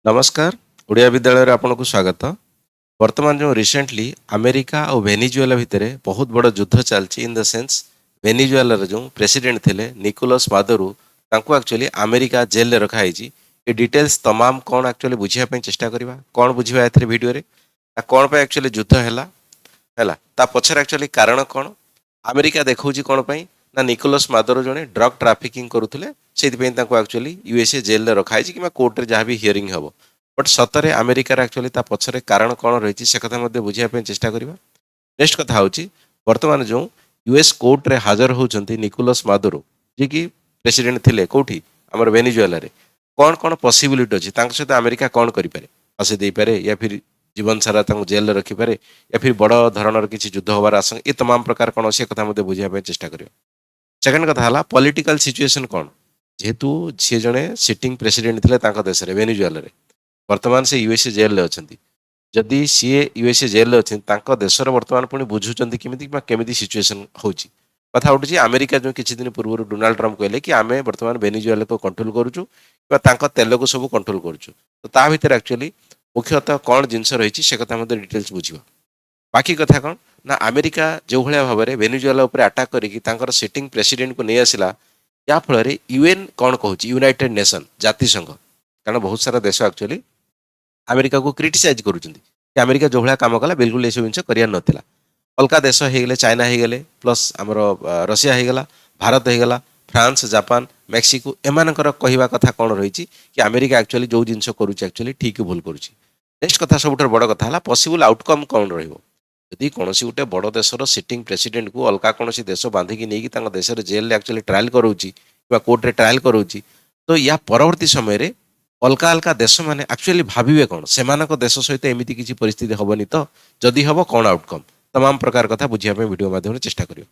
नमस्कार ओडिया विद्यालय आपको स्वागत। वर्तमान जो रिसेंटली अमेरिका और वेनेजुएला भितर बहुत बड़ युद्ध चलती इन द सेंस वेनेजुएलार जो प्रेसिडेंट थे निकोलस मादुरो तांको एक्चुअली अमेरिका जेल में रखाई। ये डिटेल्स तमाम कौन एक्चुअली बुझापी चेष्टा करवा कौन बुझा ए भिडियो कौन पे एक्चुअली युद्ध है ता पछर एक्चुअली कारण कौन अमेरिका देखा कौन पाई ना निकोलस मादुरो जड़े ड्रग ट्राफिकिंग करुले से एक्चुअली यूएसए जेल में रखाई कि कोर्टे जहाँ भी हियरिंग हम बट सतरे अमेरिकार एक्चुअली ता पछरे कारण कौन रही से कथा बुझापी चेष्टा करवा। नेक्स्ट कथा हूँ बर्तमान जो यूएस कोर्टे हाजर होती निकोलस मादुरो जी की प्रेसिडेंट थे कौटी आम वेनेजुएला कौन कौन पॉसिबिलिटी अच्छी सहित अमेरिका कौन करें फसी दे पारे या फिर जीवन सारा जेल में रखिपारे या फिर बड़ धरणर किसी युद्ध हबार आशंका ये तमाम प्रकार कौन से कथा बुझापी चेष्टा कर। सेकेंड कथा है पॉलिटिकल सिचुएशन कौन जेहेतु सी जड़े सिटिंग प्रेसिडेंट थे देश में वेनेजुएला वर्तमान से यूएसए जेल में अच्छा जदि सी यूएसए जेल में अच्छा देशर वर्तमान पुणी बुझुंट केमी सिचुएसन हो कथा उठी अमेरिका जो किसी दिन पूर्व डोनाल्ड ट्रम्प कहले कि आम बर्तमान वेनेजुएला को कंट्रोल करुचु तेल को सब कंट्रोल करुचु तो ता भर एक्चुअली मुख्यतः कौन जिनस रही से कथा डिटेल्स बुझा। बाकी कथा कौन ना अमेरिका जो भाया भाव में वेनेजुएला अटाक कर सिटिंग प्रेसिडेंट को नहीं आसला या फल यूएन कौन कहूँ यूनाइटेड नेशन जातिसंघ कारण बहुत सारा देश एक्चुअली अमेरिका को क्रिटिसाइज करुँच अमेरिका जो भाया कम कला बिल्कुल ये सब जिन कर नाला अलग देश होगले चाइना होगले प्लस आमर रशिया होगला भारत होगला फ्रांस जापान मेक्सिको एमानकर कहवा कथा कौन रही कि अमेरिका एक्चुअली जो जिन करुँच ठीक भूल करुँच। नेक्स्ट कथा सब बड़ कथा है पॉसिबल आउटकम कौन रही कौन गोटे बड़ देशर सिटिंग प्रेसिडेंट को अलग कौन देश बांधिकी नहीं देश जेल एक्चुअली ट्रायल करोची कोर्टे ट्रायल करोची तो या परवर्ती समय अलग अलग देश मैंने एक्चुअली भावे कौन से देश सहित एमती किसी परिस्थिति हेनी तो जदि हम कौन आउटकम तमाम प्रकार कथा बुझापी वीडियो माध्यम चेष्टा कर।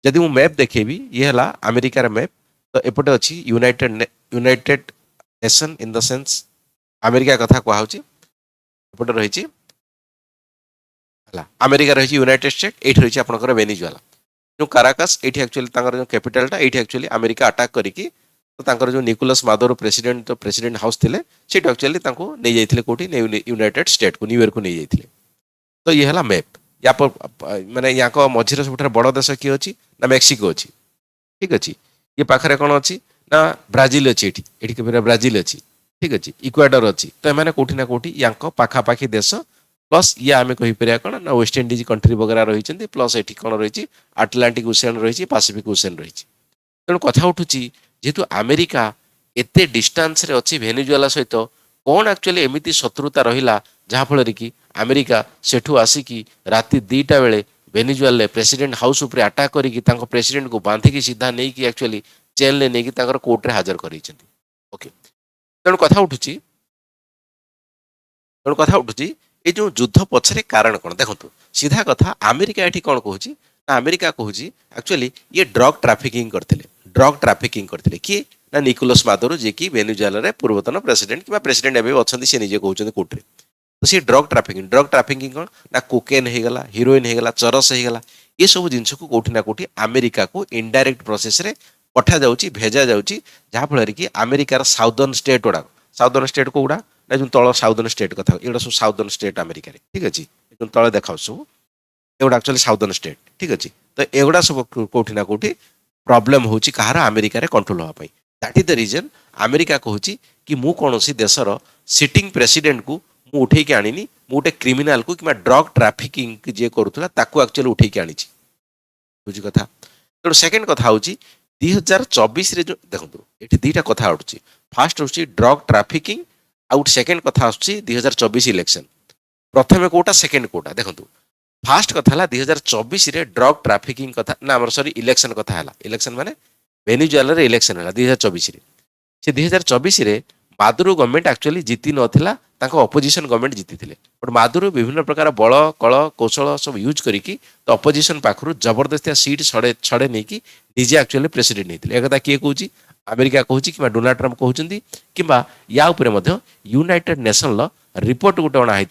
जदि मुझे मैप देखेबी ये है अमेरिकार मैप तो एपटे अच्छी United nation in the sense America कथा कहूँ एपटे रही अमेरिका रही यूनाइटेड स्टेट ये रही आपंकर वेनेजुएला जो काराकास ये एक्चुअली जो कैपिटालटा ये एक्चुअली अमेरिका अटाक करके तो जो निकोलस मादुरो प्रेसिडेंट हाउस थे सीट एक्चुअली नहीं जाते कौटी यूनाइटेड स्टेट को न्यूयॉर्क को नहीं जाते तो ये है मैप या माने यहाँ मझीरे सब बड़ देश किए अच्छी ना मेक्सिको अच्छी ठीक अच्छे ये पाखे कौन अच्छी ना ब्राजिल अच्छी ये ब्राजिल अच्छी ठीक अच्छे इक्वाडोर अच्छी तो एम कौटी ना कौटी या पाखापाखि देश प्लस ये आम कहीपर कौन ना वेस्ट इंडीज कंट्री वगैरह रही प्लस ये कौन रही आटलांटिक ओशियन रही पासिफिक ओशियन रही तेणु कथा उठू जेहेतु अमेरिका एते डिस्टेंस रे अच्छी वेनेजुएला सहित कौन एक्चुअली एमती शत्रुता रहा जहाँफल कि अमेरिका सेठू आसिकी राति 2टा बेले वेनेजुएला प्रेसिडेंट हाउस उपर अटाक करके प्रेसिडेंट को बांधिकी सीधा नहीं कि एक्चुअली जेल ने नहीं कि कोर्टे हाजर कर ओके तेणु कथा उठू ये जो युद्ध पछरे कारण कौन देखो सीधा कथा अमेरिका ये कौन कहूँ ना अमेरिका कहूँ एक्चुअली ये ड्रग ट्राफिकिंग करते किए ना निकोलस मादुरो जी की वेनेजुएला पूर्वतन प्रेसिडेंट कि प्रेसिडेंट एवं अच्छा सी निजे कहते कोर्टे तो सी ड्रग ट्राफिकिंग कौन ना कोकेन होगला हिरोइन होगला चरस होगला ये सब जिनस को कौटी ना कौटी अमेरिका को इनडायरेक्ट प्रोसेस रे पठा जाउची भेजा जाउची जहाँफल कि अमेरिकार साउदर्न स्टेट को गुड़ा ना जो तल साउदर्न स्टेट कथा एगुड़ा सब साउदर्न स्टेट अमेरिका ठीक अच्छे जो तले देखा सब एगुड़ा एक्चुअली साउदर्न स्टेट ठीक अच्छे तो एगुड़ा सब कौटी ना कौटी प्रॉब्लम होची कहार अमेरिका कंट्रोल होगा that is the reason America कहूँ कि मु कौन देशर सिटिंग प्रेसिडेंट को मु उठे के आनी गोटे क्रिमिनाल को कि ड्रग ट्राफिकिंग जी करूला एक्चुअली उठे के आनी बुझी कथा तेणु सेकेंड कथा हूँ 2024 जो देखो ये 2टा कथा उठू फास्ट हूँ ड्रग ट्राफिकिंग आउट सेकेंड कथा आसूँ 2024 इलेक्शन प्रथम कोटा सेकेंड कोटा देखो फास्ट कथा है 2024 ड्रग ट्राफिकिंग कथा ना आम सॉरी इलेक्शन कथा है इलेक्शन माने वेनेजुएला इलेक्शन है 2024 से 2024 मादुरो गवर्नमेंट एक्चुअली जीति नाला अपोजिशन गवर्नमेंट जीति थे बट मादुरो विभिन्न प्रकार बल कल कौशल सब यूज करके तो अपोजिशन पाखु जबरदस्तिया सीट छड़े नहीं कि निजे एक्चुअली प्रेसिडेंट नहीं एक किए कौन अमेरिका कहूँ कि डोनाल्ड ट्रम्प कहते कि या यूनाइटेड नेशन रिपोर्ट गोटे अणाई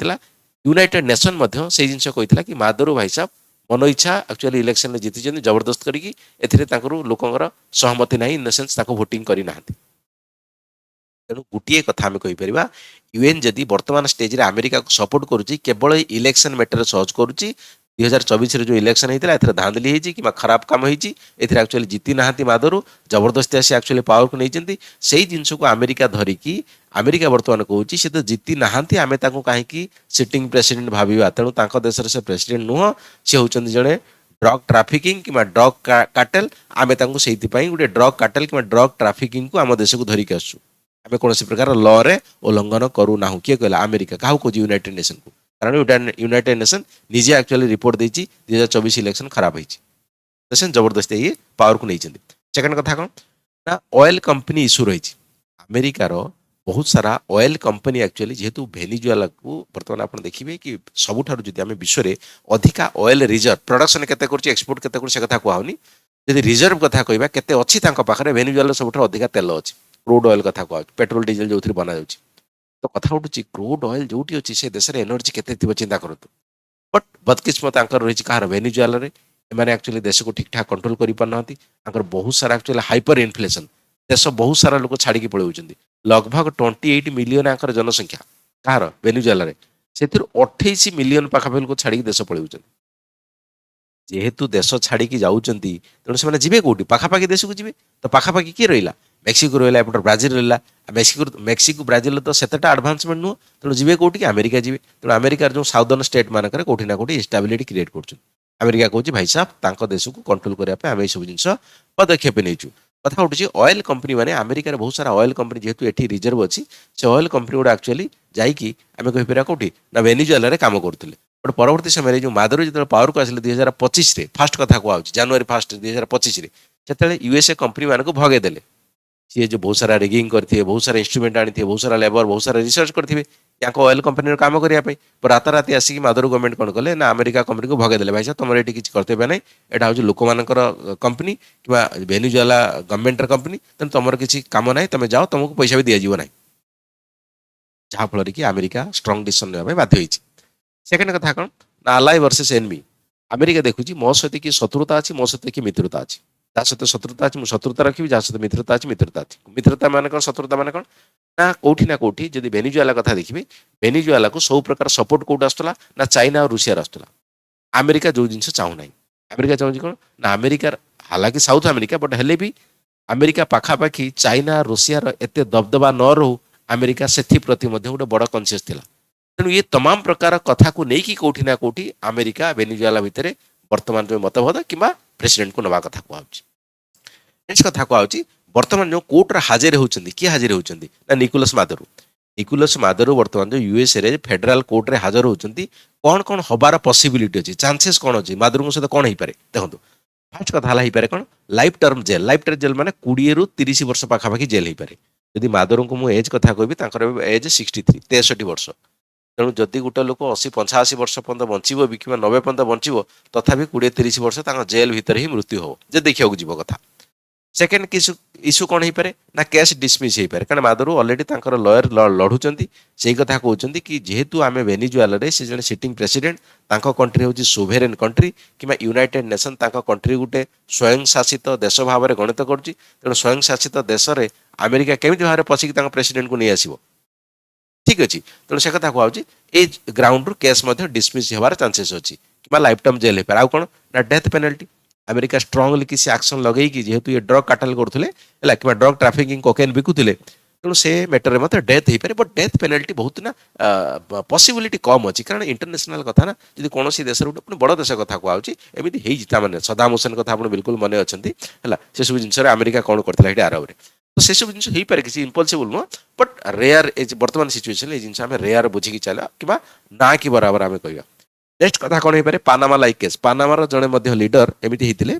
यूनाइटेड नेशन से जिन कहता कि मादुरो भाई साहब मन इच्छा एक्चुअली इलेक्शन में जीति जबरदस्त करके लोकर सहमति ना इन द सेन्स वोटिंग करना। ତେଣୁ ଗୋଟିଏ କଥା ଆମେ କହିପାରିବା ୟୁଏନ୍ ଯଦି ବର୍ତ୍ତମାନ ଷ୍ଟେଜରେ ଆମେରିକାକୁ ସପୋର୍ଟ କରୁଛି କେବଳ ଇଲେକ୍ସନ ମ୍ୟାଟର ସହଜ କରୁଛି 2024 ଯୋଉ ଇଲେକ୍ସନ ହେଇଥିଲା ଏଥିରେ ଧାନ୍ଦଲି ହେଇଛି କିମ୍ବା ଖରାପ କାମ ହେଇଛି ଏଥିରେ ଆକ୍ଚୁଆଲି ଜିତି ନାହାନ୍ତି ମାଦରୁ ଜବରଦସ୍ତି ଆସି ଆକ୍ଚୁଆଲି ପାୱାରକୁ ନେଇଛନ୍ତି ସେଇ ଜିନିଷକୁ ଆମେରିକା ଧରିକି ଆମେରିକା ବର୍ତ୍ତମାନ କହୁଛି ସେ ତ ଜିତି ନାହାନ୍ତି ଆମେ ତାଙ୍କୁ କାହିଁକି ସିଟିଂ ପ୍ରେସିଡେଣ୍ଟ ଭାବିବା ତେଣୁ ତାଙ୍କ ଦେଶରେ ସେ ପ୍ରେସିଡେଣ୍ଟ ନୁହଁ ସେ ହେଉଛନ୍ତି ଜଣେ ଡ୍ରଗ୍ ଟ୍ରାଫିକିଂ କିମ୍ବା ଡ୍ରଗ୍ କାଟେଲ ଆମେ ତାଙ୍କୁ ସେଇଥିପାଇଁ ଗୋଟେ ଡ୍ରଗ୍ କାଟେଲ କିମ୍ବା ଡ୍ରଗ୍ ଟ୍ରାଫିକିଂକୁ ଆମ ଦେଶକୁ ଧରିକି ଆସୁଛୁ ଆମେ କୌଣସି ପ୍ରକାର ଲରେ ଉଲ୍ଲଂଘନ କରୁନାହୁଁ କିଏ କହିଲା ଆମେରିକା କାହାକୁ କହୁଛି ୟୁନାଇଟେଡ୍ ନେସନକୁ କାରଣ ୟୁନାଇଟେଡ୍ ନେସନ ନିଜେ ଆକ୍ଚୁଆଲି ରିପୋର୍ଟ ଦେଇଛି 2024 ଇଲେକ୍ସନ ଖରାପ ହେଇଛି ନେସନ ଜବରଦସ୍ତି ଇଏ ପାୱାରକୁ ନେଇଛନ୍ତି ସେକେଣ୍ଡ କଥା କ'ଣ ନା ଅଏଲ କମ୍ପାନୀ ଇସ୍ୟୁ ରହିଛି ଆମେରିକାର ବହୁତ ସାରା ଅଏଲ କମ୍ପାନୀ ଆକ୍ଚୁଆଲି ଯେହେତୁ ଭେନିଜୁଏଲାକୁ ବର୍ତ୍ତମାନ ଆପଣ ଦେଖିବେ କି ସବୁଠାରୁ ଯଦି ଆମେ ବିଶ୍ୱରେ ଅଧିକା ଅଏଲ ରିଜର୍ଭ ପ୍ରଡକ୍ସନ କେତେ କରୁଛି ଏକ୍ସପୋର୍ଟ କେତେ କରୁଛି ସେ କଥା କୁହାହଉନି ଯଦି ରିଜର୍ଭ କଥା କହିବା କେତେ ଅଛି ତାଙ୍କ ପାଖରେ ଭେନିଜୁଏଲାର ସବୁଠାରୁ ଅଧିକା ତେଲ ଅଛି କ୍ରୁଡ୍ ଅଏଲ କଥା କୁହାଯାଉଛି ପେଟ୍ରୋଲ ଡିଜେଲ ଯୋଉଥିରେ ବନାଯାଉଛି ତ କଥା ଉଠୁଛି କ୍ରୁଡ୍ ଅଏଲ ଯୋଉଠି ଅଛି ସେ ଦେଶରେ ଏନର୍ଜି କେତେ ଥିବ ଚିନ୍ତା କରନ୍ତୁ ବଟ୍ ବଦକିସ୍ମତ ତାଙ୍କର ରହିଛି କାହାର ଭେନିଜୁଏଲାରେ ଏମାନେ ଆକ୍ଚୁଆଲି ଦେଶକୁ ଠିକ୍ ଠାକ୍ କଣ୍ଟ୍ରୋଲ କରିପାରୁନାହାନ୍ତି ତାଙ୍କର ବହୁତ ସାରା ଆକ୍ଚୁଆଲି ହାଇପର ଇନଫ୍ଲେସନ ଦେଶ ବହୁତ ସାରା ଲୋକ ଛାଡ଼ିକି ପଳାଉଛନ୍ତି लगभग 28 मिलियन आंकर जनसंख्या कहार वेनेजुएला से 28 मिलियन पाखापाखि लोक छाड़ी देश पलि जेहेतु देश छाड़ी जाऊँगी तेणु से जी कौटी पाखापाखि देश को जी तो पाखापाखि किए रहा मेक्सिको रहा एपटे ब्राजिल रहा मेक्सिको ब्राजिल तो सेटा आडभान्समेंट नुह तेणु जी कौटी अमेरिका जी तेणु अमेरिकार जो साउदर्न स्टेट मानक कौटी ना कौटी स्टेबिलिटी क्रिएट कर अमेरिका कहूँ भाई साहब देश को कंट्रोल करने आम सब जिन पदक्षेप नहीं कथा उठुची ऑयल कंपनी माने अमेरिका बहुत सारा ऑयल कंपनी जेहेतु एठी रिजर्व अच्छी से ऑयल कंपनी गुड़ा एक्चुअली जाइकी आम कहीपर कौटी ना वेनेजुएला काम करते बट परवर्ती समय जो मादुरो जो पावर को आसिले 2025 फास्ट कथा कहूँ जनवरी 1 2025 से यूएसए कंपनी मानक भगेदेले सी जो बहुत सारा रिगिंग करते बहुत सारा इंस्ट्रूमेंट आनी बहुत सारा लेबर बहुत सारा रिसर्च करेंगे या ऑयल कंपनी काम करने राताराति आसिक मादुरो गवर्नमेंट कौन कले ना अमेरिका कंपनी को भगेदेले भाई साहब तुम ये किसी कर्तव्य ना यहाँ हूँ लोक मान कंपनी कि वेनेजुएला गवर्नमेंट कंपनी तेणु तुम किसी कम ना तुम जाओ तुमको पैसा भी दिज्व ना जहाँफल कि अमेरिका स्ट्रंग डिसीजन ना बाध्य सेकेंड कथा कौन ना अलाई वर्सेस एनमी अमेरिका देखुची मो सहित कि शत्रुता अच्छी मो सहित कि मित्रता अच्छी जहाँ सहित शत्रुता अच्छी मुझे शत्रुता रखी जहाँ सहित मित्रता अच्छी मित्रता मान कौन शत्रुता मान कौन ना कौटी जब वेनेजुएला कथा देखिए वेनेजुएला को सब प्रकार सपोर्ट कौट आसला ना चाइना और रूसिया आसला अमेरिका जो जिन चाहूना अमेरिका चाहूँ कौन ना अमेरिका हालांकि साउथ अमेरिका बट हेले भी अमेरिका पाखापाखि चाइना रूसियार एत दबदबा न रो अमेरिका से प्रति गोटे बड़ कनसीयस थिला तेणु ये तमाम प्रकार कथा को लेकिन कौटी ना कौटी अमेरिका वेनेजुएला भितर वर्तमान जो मतभेद कि प्रेसिडेंट को नवा कथा कहूँ नेक्स्ट कथा कहूँ वर्तमान जो कोर्टर हाजिर होती किए हाजिर होती ना निकोलस मादुरो वर्तमान जो यूएसए फेडराल कोर्ट में हाजर होती कौन कौन हबार पॉसिबिलिटी अच्छी चांसेस कौन अच्छी मादुरो सहित कौन हो पारे देखो फास्ट कथा है कौन लाइफ टर्म जेल माने 20 ରୁ 30 वर्ष पाखापाखि जेल हो पारे जदि मादुरो को मुझे एज कथा कहबी एज 63 63 वर्ष तेणु जदि गोटे लोक 80-85 वर्ष पर्यटन बंचव भी कि 90 पर्यटन बंचव तथापि 20-30 वर्ष जेल भितर ही मृत्यु हो जे देखा जीव कथा सेकेंड इश्यू कौन हो पारे ना केस डिसमिस हो पारे कारण मादुरो ऑलरेडी लॉयर लड़ुंट से कथा कहते कि जेहेतु आम वेनेजुएला से जन सिटिंग प्रेसिडेंट कंट्री हूँ सोभेरेन कंट्री कि यूनाइटेड नेशन कंट्री गोटे स्वयं शासित देश भाव में गणित करुँच तेणु स्वयं शासित देश में अमेरिका केमी भाव में पशिक प्रेसिडेंट को नहीं आसो ठीक अच्छे तेणु से कथा कहूँ ये ग्राउंड केस डिसमिस होवार चांसेस अच्छी कि लाइफ टाइम जेल हो पारे आउ कौन ना डेथ पेनल्टी अमेरिका स्ट्रंगली किसी एक्शन लगे जेहेतु ये ड्रग काटल करते कि ड्रग ट्राफिकिंग कोकेन बिकुले तेणु से मैटर में डेथ हो पारे बट डेथ पेनल्टी बहुत ना पॉसिबिलिटी कम अच्छी कारण इंटरनेशनल कथा ना जी कौन देश गोटे बड़ देश कथा कहूँ एमती होता सदाम हुसैन कथा आप बिल्कुल मन अच्छा है से सब जिन अमेरिका कौन करता आरब में तो से सब जिन हो पारे किसी इम्पॉसिबल नुह बट रेयर बर्तमान सिचुएशन ये जिन रेयर बुझिकी चल कि ना कि बराबर आम कह नेक्स्ट कथा कौन हो पारे पानामा लाइक केस पानामार जड़े लीडर एमती होते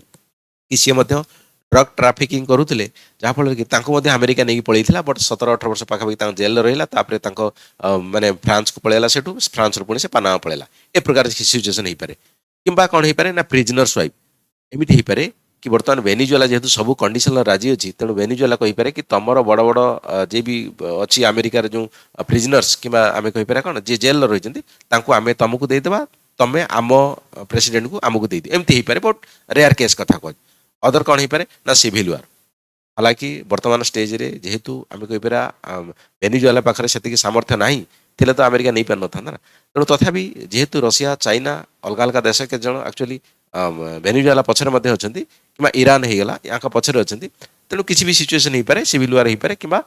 कि सी ड्रग ट्राफिकिंग करुले जहाँफल कि अमेरिका नहीं पलैला बट 17-18 वर्ष पाखापाखि जेल रहा माने फ्रांस को पलैला से फ्रांस पुणी से पानामा पलैला ए प्रकार सिचुएसन हो पारे कि कौन हो पारे ना प्रिजनर्स वाइफ एमती हो पारे कि बर्तमान वेनेजुएला जेहेतु सब कंडीशन राजी अच्छी तेणु वेनेजुएला कहीपर कि तुम बड़ बड़ जे भी अच्छी अमेरिकार जो प्रिजनर्स कि आम कहीपर कौन जी जेल रही आम तुमको देदेबा तमें आम प्रेसिडेंट को आमको दे एमती हो पारे बट रेयर केस कथा कह अदर कौन हो पारे ना सिविल वार हालांकि वर्तमान स्टेज रे जेहेतु आम कहीपर वेनेजुएला पाखे से सामर्थ्य नहीं थिले तो अमेरिका नहीं पार ना तेणु तथापि जेहेतु रशिया चाइना अलग अलग देश के जन एक्चुअली वेनेजुएला पछरे मध्य अछंती किंबा ईरान हो गला या पछरे अछंती तेणु किसी भी सिचुएशन हो पारे सिविल वार हो पारे किंबा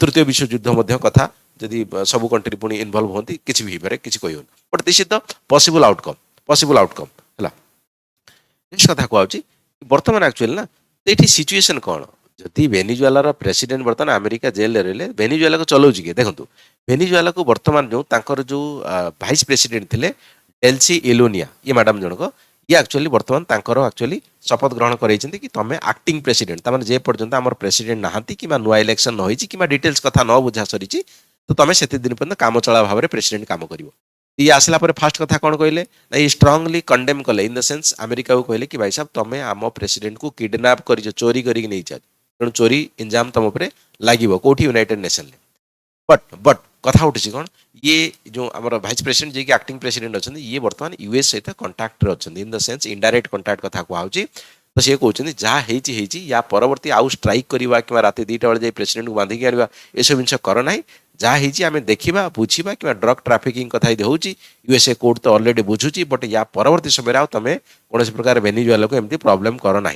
तृतीय विश्व युद्ध मध्य कथा जदि सब कंट्री पुणी इनवल्व होती किसी भी हो पारे किसी कही but this is the possible outcome है जिस कथा कहूँ बर्तमान एक्चुअली ना तो सिचुएशन कौन जदि वेनेजुएलार प्रेसिडेंट बर्तमान अमेरिका जेल रही वेनेजुएला को चलाऊँ किए देखो वेनेजुएला को बर्तमान जो तांकर जो भाइस प्रेसिडेंट थे डेल्सी एलोनिया ये मैडम जनक ये एक्चुअली बर्तमान तांकर एक्चुअली शपथ ग्रहण कराइछन्ति कि तमे एक्टिंग प्रेसिडेंट तामाने जे पर्यंत हमर प्रेसिडेंट नाहांती कि नुआ इलेक्शन न होईची कि डिटेल्स कथा न बुझा सरीची तो तमे सेते दिन पर्यंत काम चला भाव में प्रेसिडेंट काम करिवो ये आसला पर फास्ट कथा कौन कहले ना ये स्ट्रांगली कंडेम कले इन द सेंस अमेरिका को कहले कि भाई साहब तमे आम प्रेसिडेंट को किडनैप कर चोरी करी नहीं जा तेणु चोरी इंजाम तुम उपर लगे कौटी यूनाइटेड नेशन बट कथा उठी कौन ये जो आम भाइस प्रेसिडेंट जी एक्टिंग प्रेसिडेंट अच्छा ये बर्तमान यूएस सहित कंटाक्ट अच्छा in the sense indirect contact कथा कहूँ तो सी कहते जहाँ या परवर्ती आउ स्ट्राइक करवा कि रात 2टा बेले प्रेसिडेंट को बांधिकी आने ये सब जिन कर ना जहाँ आम देखा बुझा कि ड्रग ट्राफिकिंग कथा हो यूएसए कोर्ट तो अलरेडी बुझुची बट या परवर्ती समय आउ तुम कौन प्रकार वेनेजुएला को एमती प्रोब्लेम कर ना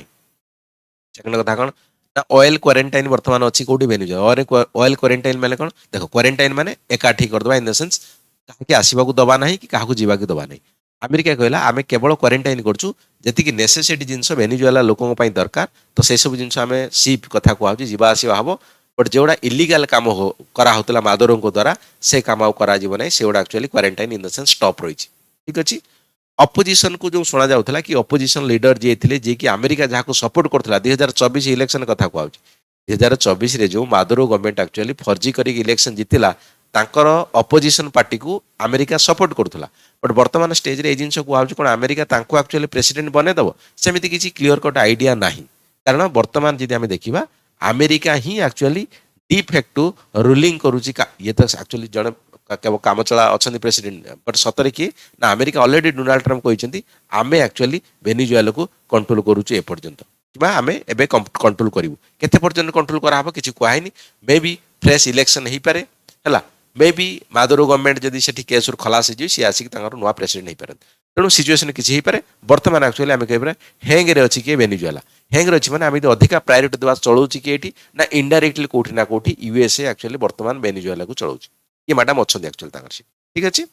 सेकेंड कथा कौन ना ऑयल क्वारंटाइन वर्तमान अच्छी कौटी वेनेजुएला ऑयल क्वारंटाइन माने कौन देखो क्वारंटाइन माने एकाठी करदे इन द सेंस कहीं आसवाक दबा ना कि क्या जावाक दबा ना अमेरिका कहला आम केवल क्वारंटाइन करूँ जी नेसेसिटी जिनस वेनेजुएला लोकों दरकार तो से सब जिन आम सीप कथा कहूँ जावा आसवा हम बट जोड़ा इलीगल काम कराला मादरों द्वारा से काम करा से गुड़ा actually quarantine in the sense stop रही ठीक अच्छे अपोजिशन को जो शुणा जाऊला कि अपोजिशन लीडर जी थे जी कि अमेरिका जहाँ सपोर्ट करता 2024 इलेक्शन कथा कहूँ 2024 जो मादुरो गवर्नमेंट एक्चुअली फर्जी कर इलेक्शन जीतला तांकर अपोजिशन पार्टी को अमेरिका सपोर्ट करुला बट वर्तमान स्टेज रे जिन कहूँ कौन अमेरिका एक्चुअली प्रेसिडेंट बनईदेव सेमती किसी क्लीयर कट आइडिया ना कारण वर्तमान जी आम देखा अमेरिका ही एक्चुअली डिफेक्टू रूलिंग करुच्ची ये तो एक्चुअली जड़े काम चला अच्छा प्रेसिडेंट बट सतरे किए ना अमेरिका ऑलरेडी डोनाल्ड ट्रम्प कहते आम एक्चुअली वेनेजुएला को कंट्रोल करुचे एपर्यंत कि आम एवं कंट्रोल करूँ केते पर्यंत कंट्रोल कराब किसी कहनी मे बी फ्रेश इलेक्शन हो पारे है मे बी मादुरो गवर्नमेंट जदि से केस खलास हो सी आसिक नुआ प्रेसिडेंट हो पारे तेणु सिचुएसन किसी हो पारे बर्तमान एक्चुअली आम कह हैंगे अच्छी किए वेनेजुएला हैंगे अच्छी मैंने आम अधिका प्रायोरिटी देवा चलाऊँ कि ना इनडायरेक्टली कौटी ना कौटी यूएसए एक्चुअली बर्तमान वेनेजुएला को चलाऊँ ये मैडम अच्छा एक्चुअली ठीक अच्छे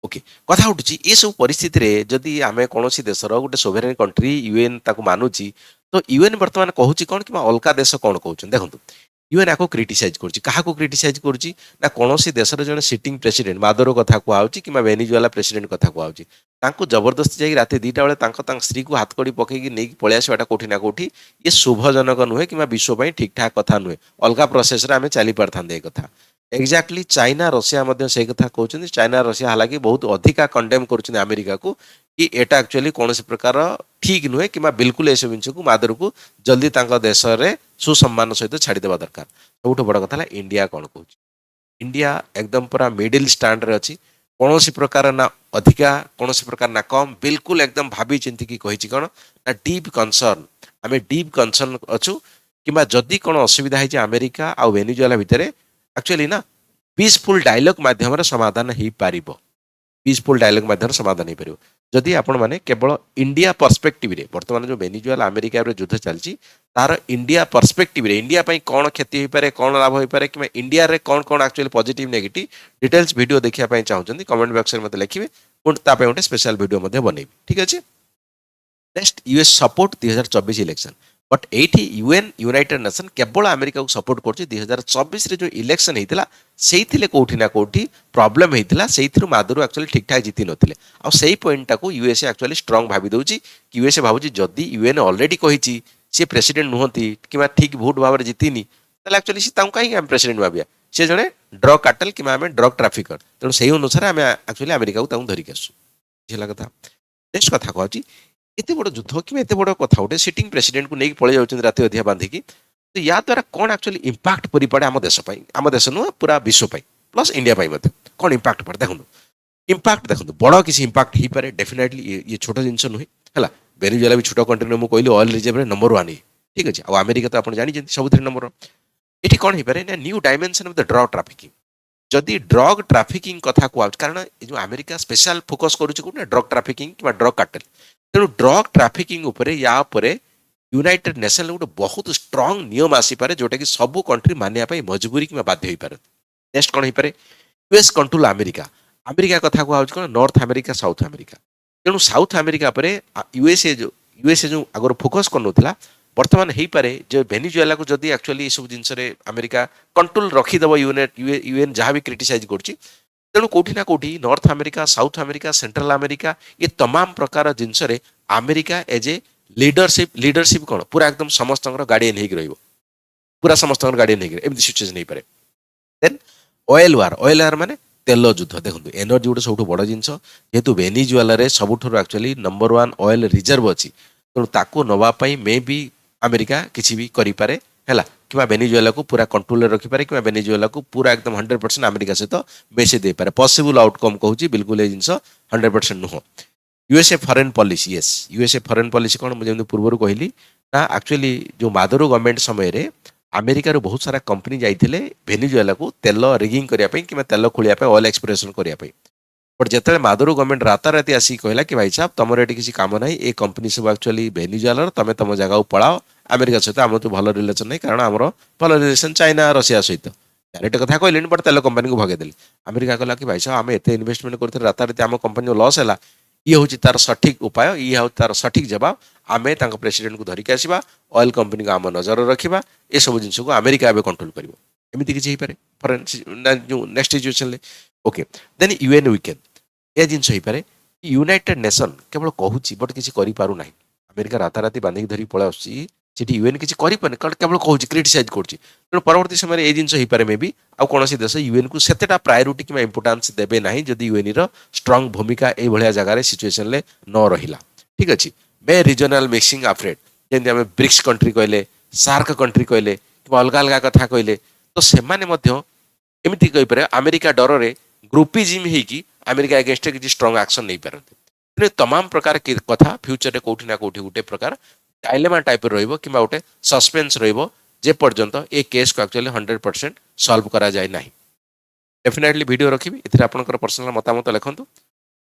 ओके कथा उठुची ये सब परिस्थिति रे जदि आम कौन देशर गोटे सोभरेन कंट्री यूएन ताको मानुची तो यूएन बर्तमान कहूँ कौन कि अलग देश कौन कहते देखो यूएन आपको क्रिटिसाइज कर क्रिटिसाइज कर कौन देशर जन सिटिंग प्रेसिडेंट मादुरो कथा कहूँ कि वेनेजुएला प्रेसिडेंट कथा कहूँ जबरदस्ती जाए रात 2टा बेले स्त्री को हाथ कड़ी पकईकी नहीं पलि आसवाटा कौटी ना कौटी ये शुभजनक नुहे कि विश्व ठीक ठाक कथा नुहे अलग प्रोसेस आम चली पार था कथा एक्जाक्टली चाइना रशिया से कथा कहते चाइना रशिया हालांकि बहुत अधिका कंडेम कर अमेरिका को कि एटा एक्चुअली कौन प्रकार ठीक नुहे कि बिल्कुल ये सब जिन को मादर को जल्दी देश में सुसम्मान सहित छाड़देवा दरकार सब बड़ कथा इंडिया कौन कहूँ इंडिया एकदम पूरा मिडिल स्टैंड रे अच्छी कौन प्रकार ना अधिका कौन प्रकार ना कम बिल्कुल एकदम भाभी चिंतिकी कही कौन ना डीप कनसर्न आम डीप कनसर्न अच्छु कि जदि कौन असुविधा है अमेरिका आ वेनेजुएला भितर एक्चुअली ना पीसफुल डायलॉग माध्यम समाधान हो पार पीसफुल डायलॉग माध्यम समाधान हो पार जदि आपण मैंने केवल इंडिया पर्सपेक्टिव रे बर्तमान जो वेनेजुएला अमेरिका युद्ध चलती तार इंडिया पर्सपेक्टिव रे इंडिया कौन क्षति हो पारे कौन लाभ हो पारे कि इंडिया रे कौन कौन actually positive negative details video देखा चाहते कमेंट बॉक्स में मत लिखे गोटे स्पेशल वीडियो बनइबी ठीक अच्छे next US support 2024 election but eighty UN United nation केवल अमेरिका को सपोर्ट कर 2024 रे जो इलेक्शन होता से कौटी ना कौटी प्रोब्लेम होता से मादुरो एक्चुअली ठीक ठाक जीति नथिले आ सेही पॉइंट को यूएसए एक्चुअली स्ट्रांग भावी दउची कि यूएसए भावुची जदि यूएन ऑलरेडी कही सी प्रेसिडेंट नुहति कि ठीक भोट भाव में जीतिनी ताले एक्चुअली सी ताऊ कहीं आम प्रेसिडेंट भाविया सी जड़े ड्रग कार्टेल कि आम ड्रग ट्राफिकर तेणु से अनुसार आम एक्चुअली अमेरिका को धरिक आसू कथा नेक्स्ट कथा कहूँ एत बड़ युद्ध कि एत बड़ कथा गोटे सिटिंग प्रेसिडेंट को लेकिन पलि जाऊँ रात अधिका बांधिकी तो या द्वारा कौन एक्चुअली इंपैक्ट पड़ी पड़े आम देश आम देश नुह पूरा विश्व प्लस इंडिया कौन इंपैक्ट पड़े देखो इंपैक्ट देखो बड़ किसी इंपैक्ट हो पारे डेफिनेटली ये छोट जिन नुहे है वेनेजुएला भी छोट कंट्री में कहली ऑयल रिजर्व नंबर 1 ठीक अछि आ अमेरिका तो आपण जानि जेंति सबुथिरे नंबर एठी कोन हे पारे ना new dimension of the drug trafficking जदि ड्रग ट्रैफिकिंग कथा को कारण ए जो अमेरिका स्पेशल फोकस करूछ को ना ड्रग ट्रैफिकिंग कि ड्रग कार्टेल तेणु ड्रग ट्रैफिकिंग उपरे या उपरे यूनाइटेड नेशन गोटे बहुत स्ट्रांग नियम आसी पारे जोटा कि सब कंट्री मानिया पई मजबूरी कि बाध्य होई पारे नेक्स्ट कोन हे पारे यूएस कंट्रोल अमेरिका अमेरिका कथा को आउछ कोन नॉर्थ अमेरिका साउथ अमेरिका तेणु साउथ अमेरिका पर यूएसए जो आगर फोकस कर बर्तमान हो पारे जो वेनेजुएला को जदि एक्चुअली सब जिनस अमेरिका कंट्रोल रखीदेव यूएन जहाँ भी क्रिटिसाइज कर तेणु कौटी ना कौटी north America south America central America ये तमाम प्रकार जिनस अमेरिका एज ए लीडरशिप कौन पूरा एकदम समस्त गार्डियन हो पूरा समस्त गार्डियन होमती सिचुएसन हो पारे देन ऑयल वार माने तेल युद्ध देखो एनर्जी गोटे सब बड़ जिन जेहेतु वेनेजुएला सबुठ एक्चुअली नंबर 1 ऑयल रिजर्व अच्छी तेणु ताकू नवापाई मे भी अमेरिका किसी भी करें है कि वेनेजुएला को पूरा कंट्रोल रखिपारे कि वेनेजुएला को पूरा एकदम 100% अमेरिका सहित मिसई दे पारे पॉसिबल आउटकम कहूँ बिल्कुल ये जिन 100% नुह USA foreign policy yes USA foreign policy कौन मुझे पूर्व कहली ना एक्चुअली जो मादुरो गवर्नमेंट समय अमेरिकार बहुत सारा कंपनी जाइए वेनेजुएला को तेल रिगिंग करने कि तेल खोलिया ऑयल एक्सप्लोरेशन करने बट जिते मादुरो गवर्नमेंट राताराति आसिक कहला कि भाई साहब तुम ये किसी काम ना ये कंपनी सब एक्चुअली वेनेजुएला तुम तुम जगह को पड़ाओ अमेरिका सहित आम तो भल रिलेसन नहीं कारण आम भल रिलेसन चाइना रशिया सहित डायरेक्ट कथा कहले बट तेल कंपनी को भगेदेली अमेरिका कहला कि भाई साहब आम एत इन्वेस्टमेंट करते राताराति आम कंपनी लॉस है ये हूँ तार सठिक उपाय ये हूँ तार सठिक जवाब आम प्रेसिडेंट को धरिक आसवा ऑयल कंपनी को आम नजर रखा ये सब जिन को अमेरिका एवं कंट्रोल कर एमती किसी फरेन जो next situation okay then UN weekend ए जिन हो पारे यूनाइटेड नेशन केवल कहूँ बट किसी करूना अमेरिका राताराति बांधिक धरी पड़ा आसटी यूएन किसी करें केवल कहूँ क्रिटिसाइज कर परवर्ती समय ये जिन हो पारे मे भी आउ कौन देश यूएन को सेटा प्रायोरीटी कि इंपोर्टान्स देवे ना जदि यूएन स्ट्रांग भूमिका ये जगार सिचुएसन न रहा ठीक अच्छे मे रिजनल मिक्सिंग अफ्रेड जमी आम ब्रिक्स कंट्री कहले सार्क कंट्री कहले कि अलग अलग कथा कहले तो सेमती कहीपर अमेरिका डर से ग्रुपिजिम होगी अमेरिका एगेन्स्ट किसी स्ट्रांग एक्शन नहीं पारते तेणु तमाम प्रकार कथा फ्यूचर कौटी ना कौटी गोटे प्रकार डायलेमा टाइप रोटे सस्पेन्स जे पर्यंत ए केस को एक्चुअली 100% सॉल्व करा जाए ना डेफिनेटली वीडियो रखी इधर आपंकर पर्सनल मतामत लिखुँ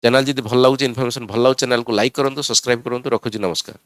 चैनल जब भल लगे इनफॉरमेशन भल लगे चैनल को लाइक करूँ सब्सक्राइब करूँ रखुची नमस्कार।